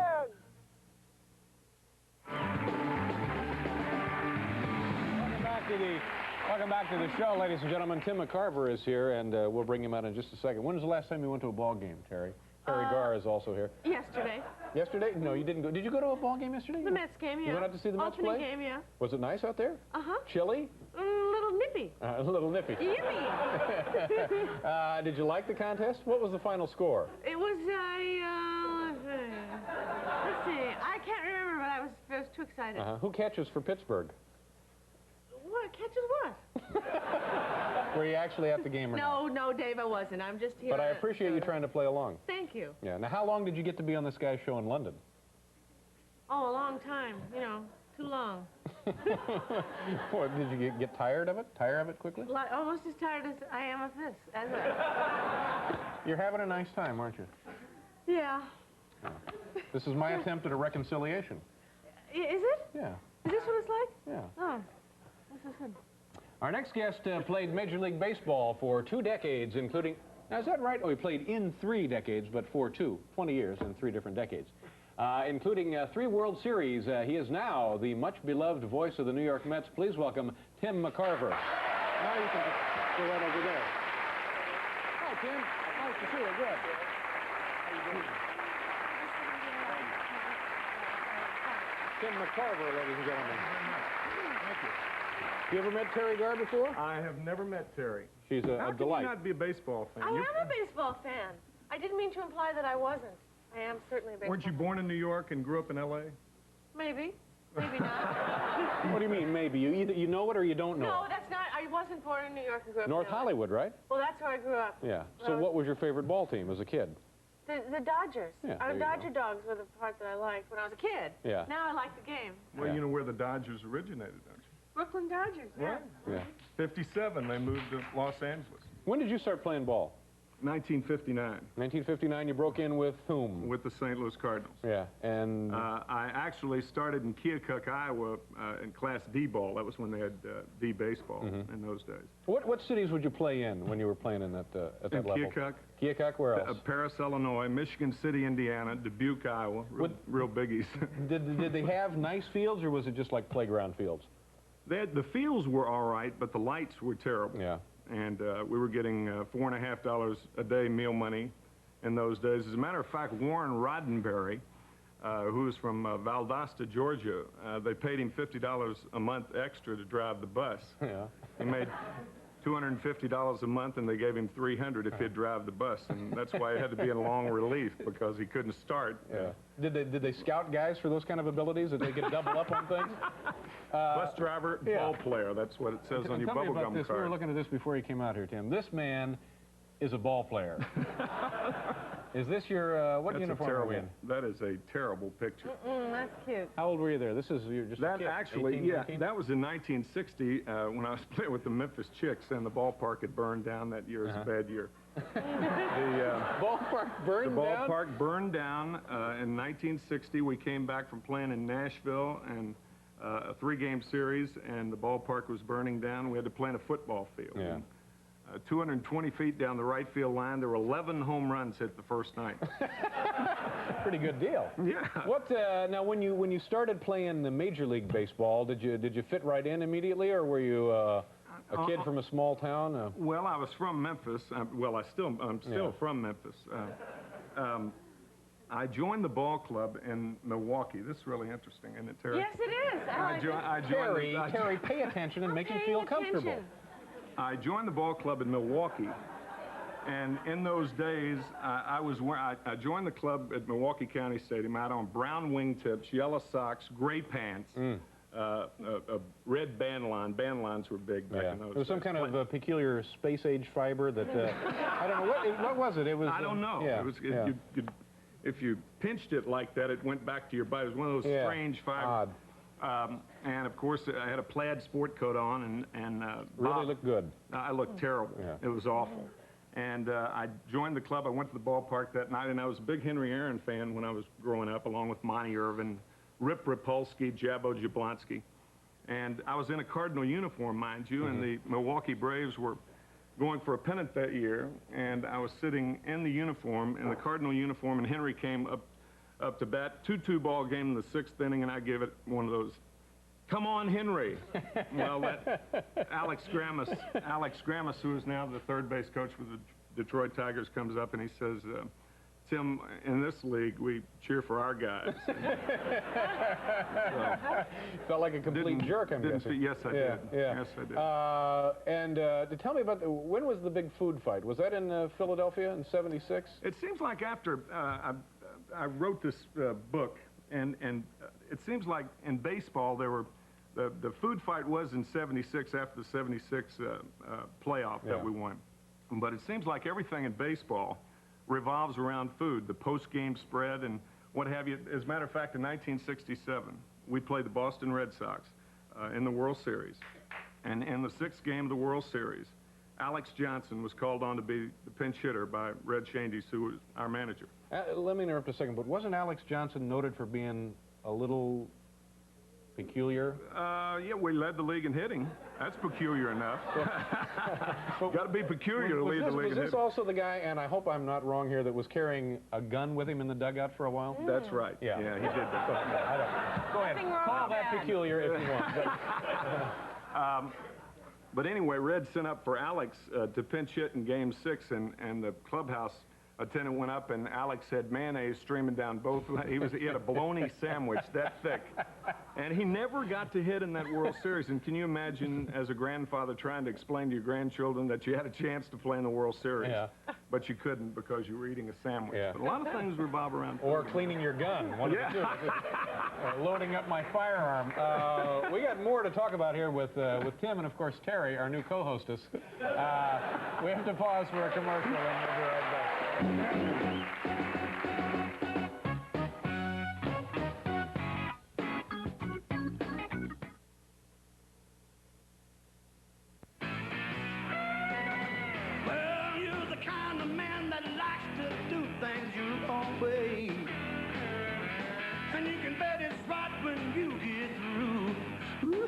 Welcome back to the show, ladies and gentlemen. Tim McCarver is here, and we'll bring him out in just a second. When was the last time you went to a ball game, Terry? Terry Garr is also here. Yesterday. Yesterday? No, you didn't go. Did you go to a ball game yesterday? The Mets game, yeah. You went out to see the Mets play? Opening game, yeah. Was it nice out there? Uh-huh. Chilly? A little nippy. A little nippy. Yippee. Did you like the contest? What was the final score? It was, let's see. I can't remember, but I was too excited. Who catches for Pittsburgh? What? Catches what? Were you actually at the game or not? No, Dave, I wasn't. I'm just here. But I appreciate you trying to play along. Thank you. Yeah. Now, how long did you get to be on this guy's show in London? Oh, a long time. You know, too long. What, did you get tired of it? Tire of it quickly? Almost as tired as I am of this. You're having a nice time, aren't you? Yeah. Oh. This is my attempt at a reconciliation. Is it? Yeah. Is this what it's like? Yeah. Oh, this is good. Our next guest played Major League Baseball for 2 decades, including... Now, is that right? Oh, he played in 3 decades, but for 20 years in 3 different decades. Including 3 World Series. He is now the much-beloved voice of the New York Mets. Please welcome Tim McCarver. Now you can go right over there. Hi, Tim. Nice to see you. Good. How you doing? Tim McCarver, ladies and gentlemen. Thank you. You ever met Terry Garr before? I have never met Terry. She's a How delight. Can you not be a baseball fan? I am a baseball fan. I didn't mean to imply that I wasn't. I am certainly a baseball Weren't you born in New York and grew up in L.A.? Maybe. Maybe not. What do you mean, maybe? You know it or you don't know No, it? that's not. I wasn't born in New York and grew up North in LA. Hollywood, right? Well, that's where I grew up. Yeah. So what was your favorite ball team as a kid? The Dodgers. Yeah, Our there you Dodger dogs were the part that I liked when I was a kid. Yeah. Now I like the game. Well, you know where the Dodgers originated, don't you? Brooklyn Dodgers, yeah. Yeah. 57, they moved to Los Angeles. When did you start playing ball? 1959. 1959, you broke in with whom? With the St. Louis Cardinals. Yeah, and... I actually started in Keokuk, Iowa, in Class D ball. That was when they had D baseball in those days. What cities would you play in when you were playing in at that level? Keokuk. Keokuk, where else? Paris, Illinois, Michigan City, Indiana, Dubuque, Iowa, real biggies. Did they have nice fields, or was it just like playground fields? The fields were all right, but the lights were terrible. Yeah. And we were getting $4.50 a day meal money in those days. As a matter of fact, Warren Roddenberry, who is from Valdosta, Georgia, they paid him $50 a month extra to drive the bus. Yeah. He made $250 a month, and they gave him $300 if he'd drive the bus, and that's why he had to be in long relief, because he couldn't start. Yeah. Did they scout guys for those kind of abilities? Did they get double up on things? Bus driver, ball player. That's what it says on your Tell me about bubblegum this. card. We were looking at this before you came out here, Tim. This man is a ball player. Is this your, what uniform are we in? That is a terrible picture. That's cute. How old were you there? This is just that a kid. actually, 18, yeah, 19? that was in 1960 when I was playing with the Memphis Chicks, and the ballpark had burned down that year. It was a bad year. The ballpark burned down? The ballpark burned down in 1960. We came back from playing in Nashville and a 3-game series, and the ballpark was burning down. We had to play in a football field. Yeah. 220 feet down the right field line, there were 11 home runs hit the first night. Pretty good deal. Yeah. What now? When you started playing the Major League Baseball, did you fit right in immediately, or were you a kid from a small town? Well, I was from Memphis. I'm still from Memphis. I joined the ball club in Milwaukee. This is really interesting, isn't it, Terry? Yes, it is. Terry, pay attention and make him feel comfortable. I joined the ball club in Milwaukee, and in those days, I joined the club at Milwaukee County Stadium out on brown wingtips, yellow socks, gray pants, a red band line. Band lines were big back in those days. It was some kind of peculiar space-age fiber that, I don't know, what was it? It was. I don't know. Yeah, it was, if you pinched it like that, it went back to your body. It was one of those strange fibers. And of course, I had a plaid sport coat on, and really looked good. I looked terrible. Yeah. It was awful. And I joined the club. I went to the ballpark that night, and I was a big Henry Aaron fan when I was growing up, along with Monty Irvin, Rip Rapolsky, Jabbo Jablonski. And I was in a Cardinal uniform, mind you, and the Milwaukee Braves were going for a pennant that year, and I was sitting in the uniform, in the Cardinal uniform, and Henry came up to bat, 2-2 ball game in the 6th inning, and I gave it one of those, "Come on, Henry." Well, that Alex Grammas, who is now the third base coach for the Detroit Tigers, comes up and he says, "Tim, in this league, we cheer for our guys." Felt like a complete jerk, I'm guessing. Yes, I did. Yeah. Yes, I did. And tell me about, when was the big food fight? Was that in Philadelphia in '76? It seems like after I wrote this book, and it seems like in baseball there were, the food fight was in '76 after the '76 playoff that we won. But it seems like everything in baseball revolves around food, the post-game spread and what have you. As a matter of fact, in 1967, we played the Boston Red Sox in the World Series. And in the 6th game of the World Series, Alex Johnson was called on to be the pinch hitter by Red Shandies, who was our manager. Let me interrupt a second, but wasn't Alex Johnson noted for being a little peculiar? Yeah, we led the league in hitting. That's peculiar enough. Got to be peculiar to lead the league in hitting. Was this also the guy, and I hope I'm not wrong here, that was carrying a gun with him in the dugout for a while? That's right. Yeah, he did that. Go ahead. Call that peculiar if you want. But anyway, Red sent up for Alex to pinch hit in Game 6, and the clubhouse attendant went up, and Alex had mayonnaise streaming down both. He had a bologna sandwich that thick, and he never got to hit in that World Series. And can you imagine, as a grandfather, trying to explain to your grandchildren that you had a chance to play in the World Series, but you couldn't because you were eating a sandwich? But a lot of things revolve around food. Or cleaning your gun. One of the two. Loading up my firearm. We got more to talk about here with Tim and, of course, Terry, our new co-hostess. We have to pause for a commercial, and we'll be right back. Well, you're the kind of man that likes to do things your own way. And you can bet it's right when you get through. Ooh,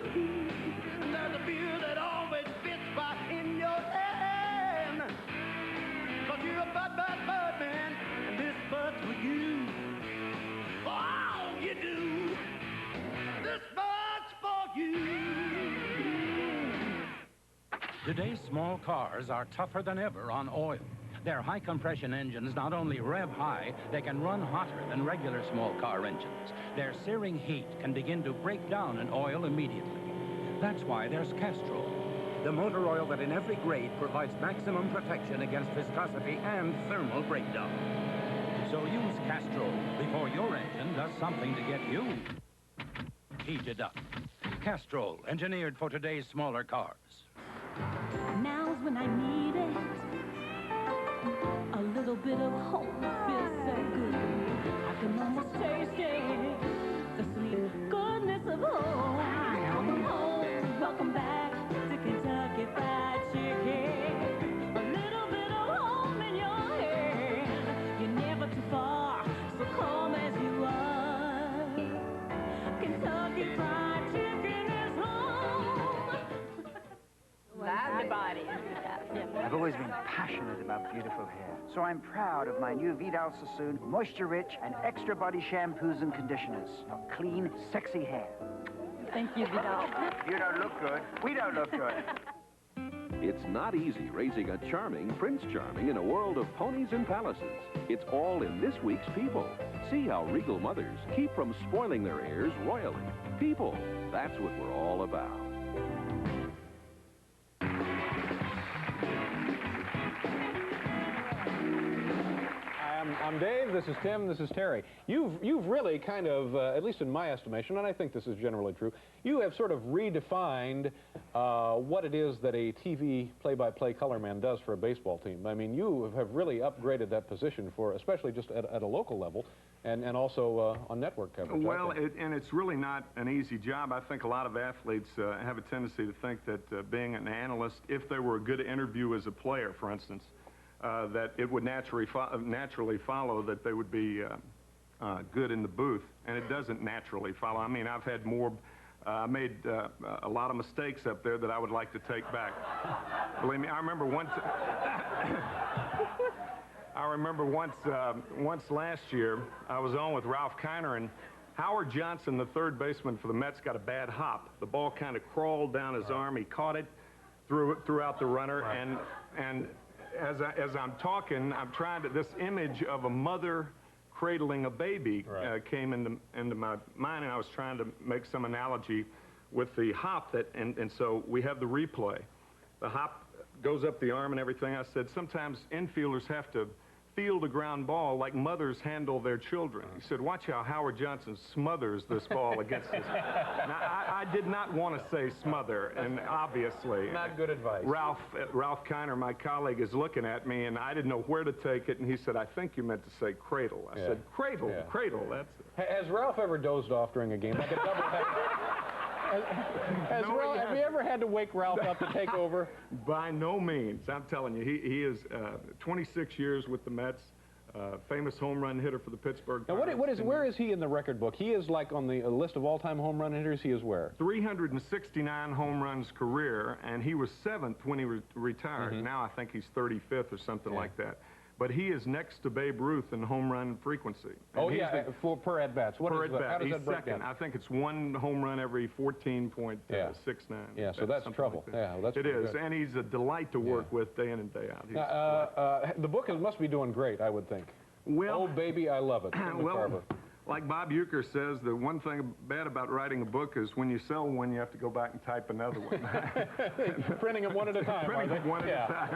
and there's a beer that always fits right in your hand. 'Cause you're a bud man, and this bud's for you. Oh, you do. This bud's for you. Today's small cars are tougher than ever on oil. Their high-compression engines not only rev high, they can run hotter than regular small car engines. Their searing heat can begin to break down an oil immediately. That's why there's Castrol, the motor oil that in every grade provides maximum protection against viscosity and thermal breakdown. So use Castrol before your engine does something to get you heated up. Castrol, engineered for today's smaller cars. Now's when I need it. A little bit of home feels so good. I can almost taste it. The sweet goodness of home. Welcome home, welcome back to Kentucky Fried Chicken. A little bit of home I've always been passionate about beautiful hair, so I'm proud of my new Vidal Sassoon moisture-rich and extra body shampoos and conditioners for clean, sexy hair. Thank you, Vidal. You don't look good. We don't look good. It's not easy raising a charming Prince Charming in a world of ponies and palaces. It's all in this week's People. See how regal mothers keep from spoiling their heirs royally. People, that's what we're all about. I'm Dave, this is Tim, this is Terry. You've really kind of, at least in my estimation, and I think this is generally true, you have sort of redefined what it is that a TV play-by-play color man does for a baseball team. I mean, you have really upgraded that position for, especially just at a local level, and also on network coverage. Well, and it's really not an easy job. I think a lot of athletes have a tendency to think that being an analyst, if they were a good interview as a player, for instance, that it would naturally follow that they would be good in the booth, and it doesn't naturally follow. I mean, I've had more, made a lot of mistakes up there that I would like to take back. Believe me, I remember once. Once last year, I was on with Ralph Kiner, and Howard Johnson, the third baseman for the Mets, got a bad hop. The ball kind of crawled down his arm. He caught it, threw out the runner, and as I'm talking, I'm trying to, this image of a mother cradling a baby came into my mind, and I was trying to make some analogy with the hop and so we have the replay. The hop goes up the arm and everything. I said, sometimes infielders have to field a ground ball like mothers handle their children. He said, watch how Howard Johnson smothers this ball against this. Now, I did not want to say smother, and obviously. Not good advice. Ralph Kiner, my colleague, is looking at me, and I didn't know where to take it, and he said, I think you meant to say cradle. I said, cradle, cradle, that's it. Has Ralph ever dozed off during a game, like a double have you ever had to wake Ralph up to take over? By no means. I'm telling you, he is 26 years with the Mets, famous home run hitter for the Pittsburgh Pirates. Now, where is he in the record book? He is like on the list of all-time home run hitters. He is where? 369 home runs career, and he was 7th when he retired. Now I think he's 35th or something like that. But he is next to Babe Ruth in home run frequency. And per at-bats. How does that break down? I think it's one home run every 14.69. Yeah, so that's trouble. Like that. Yeah, well, that's it is, good. and he's a delight to work with day in and day out. The book must be doing great, I would think. Well, oh, baby, I love it. Well, like Bob Uecker says, the one thing bad about writing a book is when you sell one, you have to go back and type another one. Printing them one at a time. Printing them one at a time.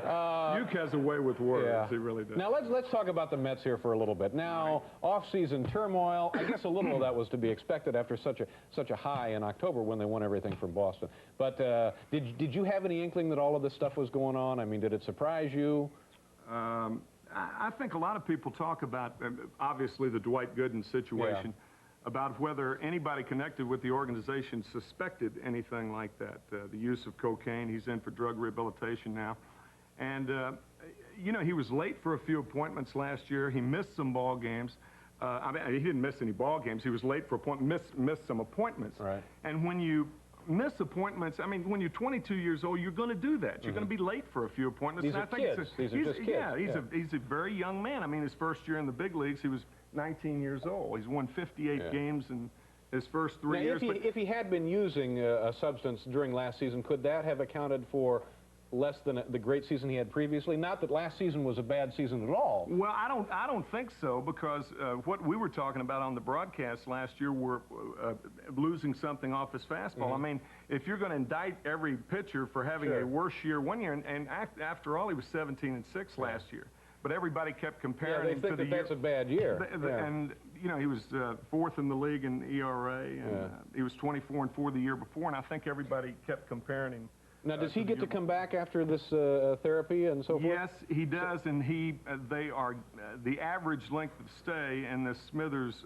Uecker has a way with words. He really does. Now, let's talk about the Mets here for a little bit. Now, off-season turmoil, I guess a little of that was to be expected after such a high in October when they won everything from Boston. But did you have any inkling that all of this stuff was going on? I mean, did it surprise you? I think a lot of people talk about, obviously, the Dwight Gooden situation, about whether anybody connected with the organization suspected anything like that. The use of cocaine, he's in for drug rehabilitation now. And, you know, he was late for a few appointments last year. He missed some ball games. I mean, he didn't miss any ball games. He was late for missed some appointments. Right. And when you miss appointments, I mean, when you're 22 years old, you're going to do that. You're going to be late for a few appointments. These are kids. These are just kids. Yeah, he's a very young man. I mean, his first year in the big leagues, he was 19 years old. He's won 58 games in his first 3 years. If he had been using a substance during last season, could that have accounted for less than the great season he had previously? Not that last season was a bad season at all. Well, I don't think so, because what we were talking about on the broadcast last year were losing something off his fastball. I mean, if you're going to indict every pitcher for having a worse year one year, and after all, he was 17-6 last year. But everybody kept comparing him to the year. That's a bad year. And, you know, he was 4th in the league in ERA, and he was 24-4 the year before, and I think everybody kept comparing him. Now, does he get to come back after this therapy and so forth? Yes, he does, and they are the average length of stay in this Smithers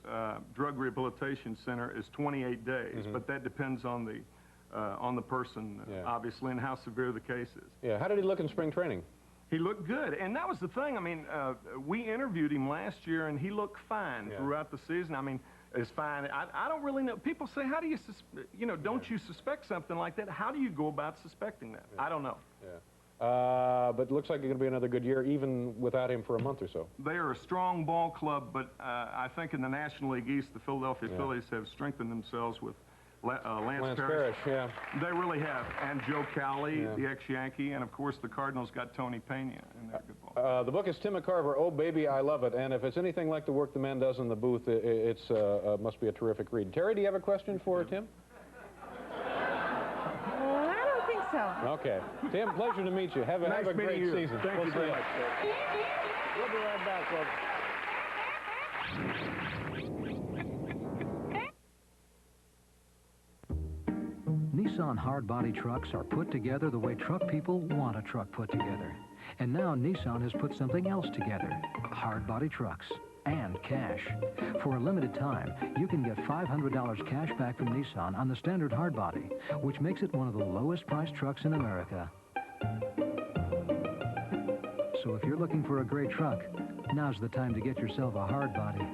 Drug Rehabilitation Center is 28 days, but that depends on the person, obviously, and how severe the case is. Yeah. How did he look in spring training? He looked good, and that was the thing. I mean, we interviewed him last year, and he looked fine throughout the season. I mean, is fine. I don't really know. People say, how do you, don't you suspect something like that? How do you go about suspecting that? I don't know. Yeah. But it looks like it's going to be another good year, even without him for a month or so. They are a strong ball club, but I think in the National League East, the Philadelphia Phillies have strengthened themselves with Lance Parrish. Yeah. They really have. And Joe Cowley, the ex-Yankee, and of course the Cardinals got Tony Pena, and they're a good ball. The book is Tim McCarver, Oh Baby, I Love It, and if it's anything like the work the man does in the booth, it's must be a terrific read. Terry, do you have a question for Tim? I don't think so. Okay. Tim, pleasure to meet you. Have a great season. Thank you very much. We'll be right back, folks. Nissan hard-body trucks are put together the way truck people want a truck put together. And now Nissan has put something else together, hard-body trucks and cash. For a limited time, you can get $500 cash back from Nissan on the standard hard-body, which makes it one of the lowest-priced trucks in America. So if you're looking for a great truck, now's the time to get yourself a hard-body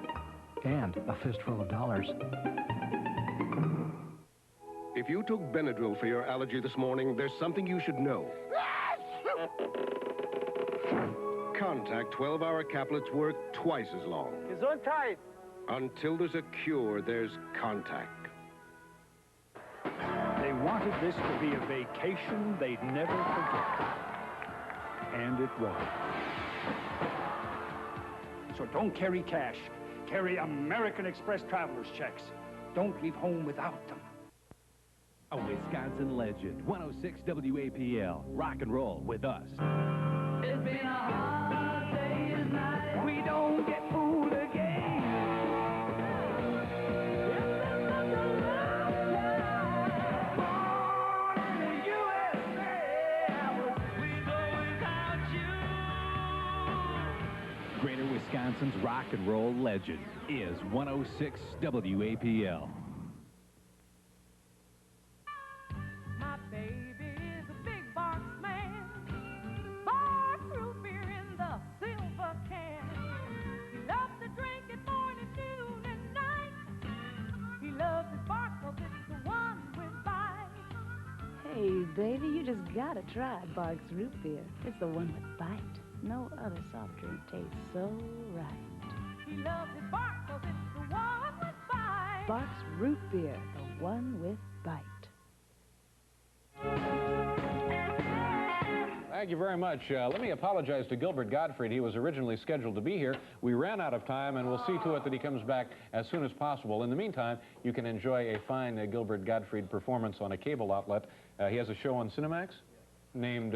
and a fistful of dollars. If you took Benadryl for your allergy this morning, there's something you should know. Contact 12-hour caplets work twice as long. Gesundheit. Until there's a cure, there's contact. They wanted this to be a vacation they'd never forget. And it was. So don't carry cash. Carry American Express traveler's checks. Don't leave home without them. A Wisconsin legend, 106 WAPL. Rock and roll with us. It's been a hard day tonight. We don't get fooled again. It's been such a long time. Born in the USA, I was without you. Greater Wisconsin's rock and roll legend is 106 WAPL. Hey, baby, you just gotta try Barks Root Beer. It's the one with bite. No other soft drink tastes so right. He loves his Barks 'cause it's the one with bite. Barks Root Beer, the one with bite. Thank you very much. Let me apologize to Gilbert Gottfried. He was originally scheduled to be here. We ran out of time, and we'll see to it that he comes back as soon as possible. In the meantime, you can enjoy a fine Gilbert Gottfried performance on a cable outlet. He has a show on Cinemax named